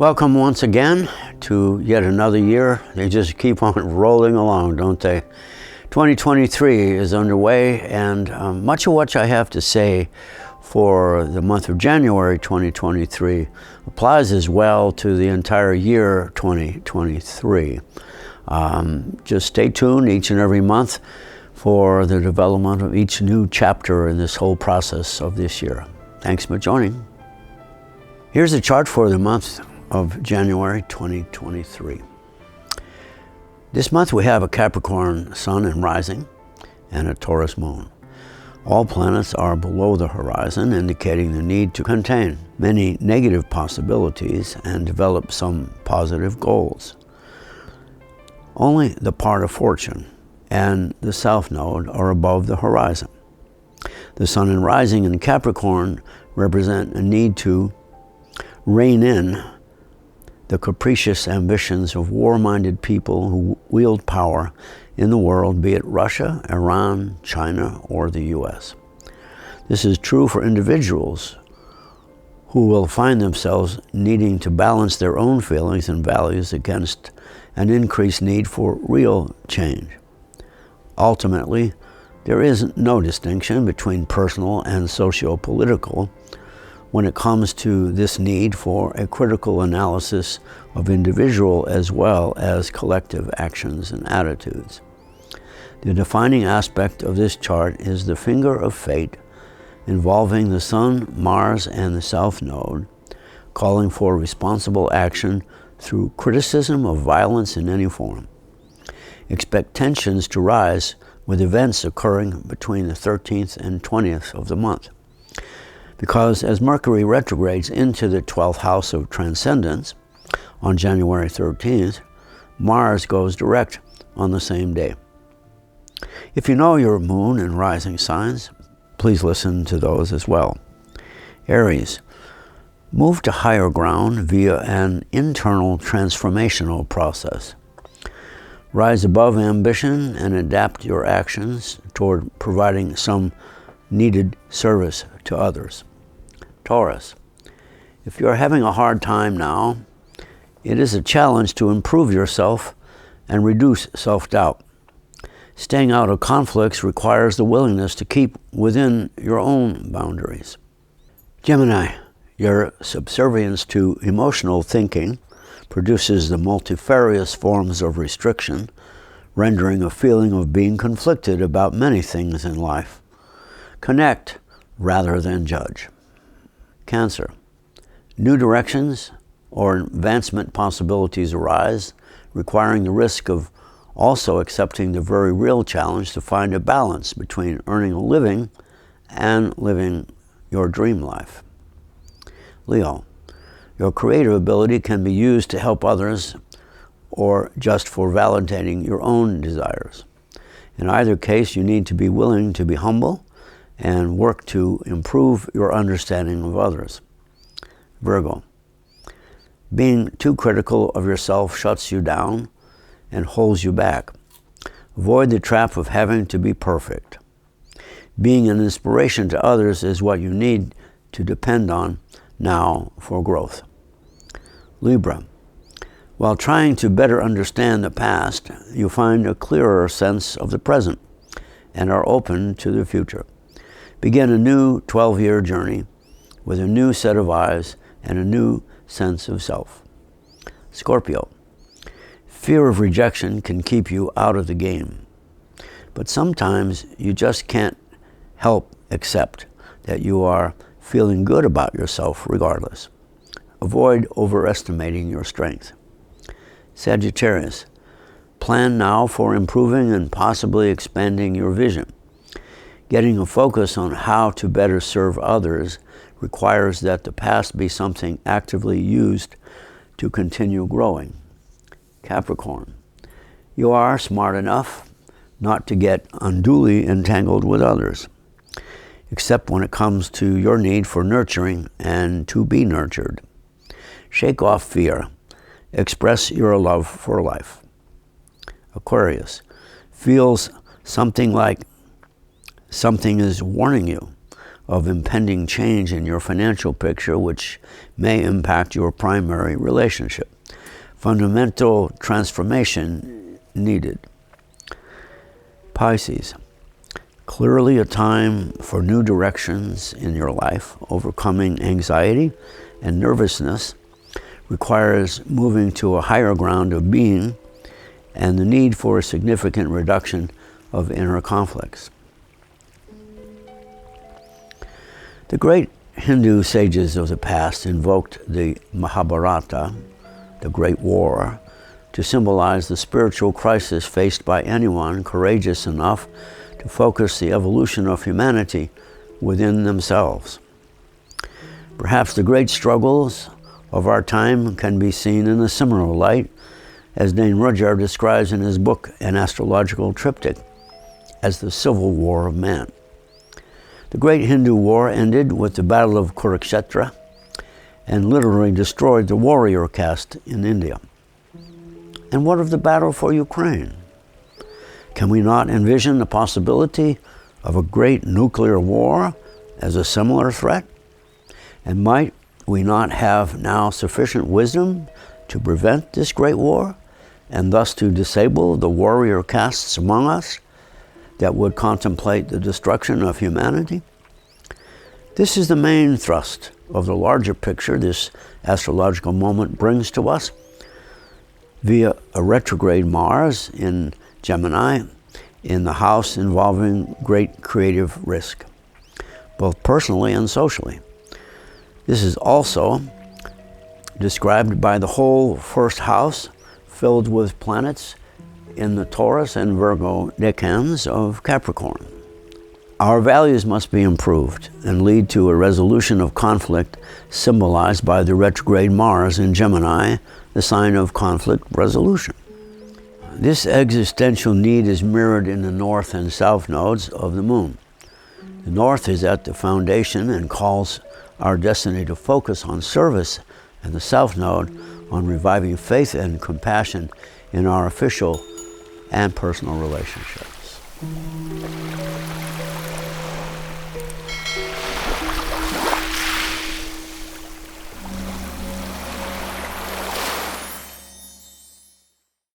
Welcome once again to yet another year. They just keep on rolling along, don't they? 2023 is underway, and much of what I have to say for the month of January 2023 applies as well to the entire year 2023. Just stay tuned each and every month for the development of each new chapter in this whole process of this year. Thanks for joining. Here's the chart for the month of January 2023. This month we have a Capricorn sun and rising and a Taurus moon. All planets are below the horizon, indicating the need to contain many negative possibilities and develop some positive goals. Only the part of fortune and the south node are above the horizon. The sun and rising in Capricorn represent a need to rein in the capricious ambitions of war-minded people who wield power in the world, be it Russia, Iran, China, or the US. This is true for individuals who will find themselves needing to balance their own feelings and values against an increased need for real change. Ultimately, there is no distinction between personal and socio-political when it comes to this need for a critical analysis of individual as well as collective actions and attitudes. The defining aspect of this chart is the finger of fate involving the Sun, Mars, and the South Node, calling for responsible action through criticism of violence in any form. Expect tensions to rise with events occurring between the 13th and 20th of the month. Because as Mercury retrogrades into the 12th house of transcendence on January 13th, Mars goes direct on the same day. If you know your moon and rising signs, please listen to those as well. Aries, move to higher ground via an internal transformational process. Rise above ambition and adapt your actions toward providing some needed service to others. Taurus, if you're having a hard time now, it is a challenge to improve yourself and reduce self-doubt. Staying out of conflicts requires the willingness to keep within your own boundaries. Gemini, your subservience to emotional thinking produces the multifarious forms of restriction, rendering a feeling of being conflicted about many things in life. Connect rather than judge. Cancer, new directions or advancement possibilities arise, requiring the risk of also accepting the very real challenge to find a balance between earning a living and living your dream life. Leo, your creative ability can be used to help others or just for validating your own desires. In either case, you need to be willing to be humble and work to improve your understanding of others. Virgo, being too critical of yourself shuts you down and holds you back. Avoid the trap of having to be perfect. Being an inspiration to others is what you need to depend on now for growth. Libra, while trying to better understand the past, you find a clearer sense of the present and are open to the future. Begin a new 12-year journey with a new set of eyes and a new sense of self. Scorpio, fear of rejection can keep you out of the game, but sometimes you just can't help accept that you are feeling good about yourself regardless. Avoid overestimating your strength. Sagittarius, plan now for improving and possibly expanding your vision. Getting a focus on how to better serve others requires that the past be something actively used to continue growing. Capricorn, you are smart enough not to get unduly entangled with others, except when it comes to your need for nurturing and to be nurtured. Shake off fear. Express your love for life. Aquarius, feels something like something is warning you of impending change in your financial picture, which may impact your primary relationship. Fundamental transformation needed. Pisces, clearly a time for new directions in your life. Overcoming anxiety and nervousness requires moving to a higher ground of being and the need for a significant reduction of inner conflicts. The great Hindu sages of the past invoked the Mahabharata, the Great War, to symbolize the spiritual crisis faced by anyone courageous enough to focus the evolution of humanity within themselves. Perhaps the great struggles of our time can be seen in a similar light, as Dane Rudhyar describes in his book, An Astrological Triptych, as the Civil War of Man. The great Hindu war ended with the Battle of Kurukshetra and literally destroyed the warrior caste in India. And what of the battle for Ukraine? Can we not envision the possibility of a great nuclear war as a similar threat? And might we not have now sufficient wisdom to prevent this great war, and thus to disable the warrior castes among us that would contemplate the destruction of humanity? This is the main thrust of the larger picture this astrological moment brings to us via a retrograde Mars in Gemini in the house involving great creative risk, both personally and socially. This is also described by the whole first house filled with planets in the Taurus and Virgo decans of Capricorn. Our values must be improved and lead to a resolution of conflict symbolized by the retrograde Mars in Gemini, the sign of conflict resolution. This existential need is mirrored in the north and south nodes of the moon. The north is at the foundation and calls our destiny to focus on service, and the south node on reviving faith and compassion in our official and personal relationships.